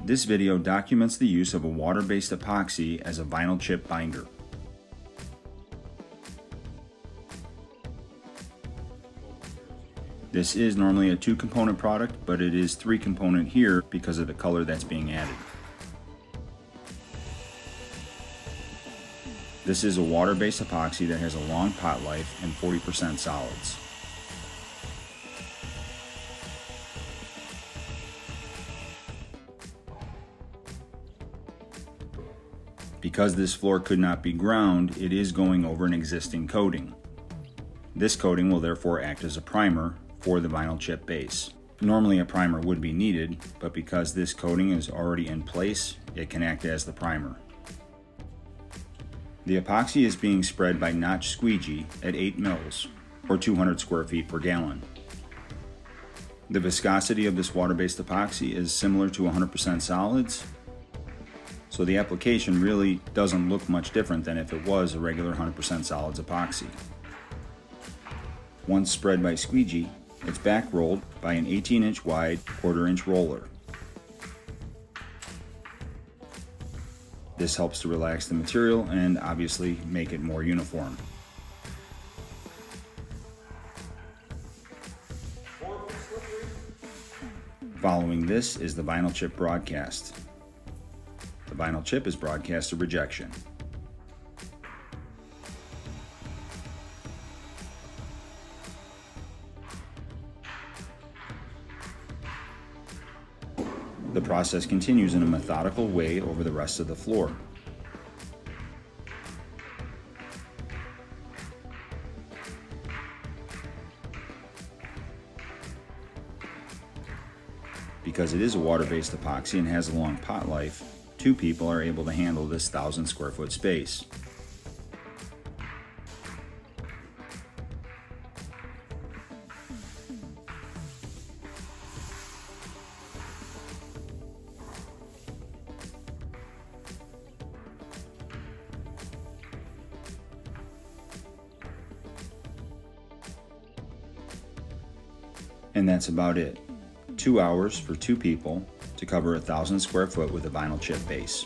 This video documents the use of a water-based epoxy as a vinyl chip binder. This is normally a 2-component product, but it is 3-component here because of the color that's being added. This is a water-based epoxy that has a long pot life and 40% solids. Because this floor could not be ground, it is going over an existing coating. This coating will therefore act as a primer for the vinyl chip base. Normally a primer would be needed, but because this coating is already in place, it can act as the primer. The epoxy is being spread by notch squeegee at 8 mils, or 200 square feet per gallon. The viscosity of this water-based epoxy is similar to 100% solids, so the application really doesn't look much different than if it was a regular 100% solids epoxy. Once spread by squeegee, it's back rolled by an 18-inch wide, 1/4-inch roller. This helps to relax the material and obviously make it more uniform. Following this is the vinyl chip broadcast. The vinyl chip is broadcast to rejection. The process continues in a methodical way over the rest of the floor. Because it is a water-based epoxy and has a long pot life, 2 people are able to handle this 1,000 square foot space. And that's about it. 2 hours for 2 people to cover 1,000 square foot with a vinyl chip base.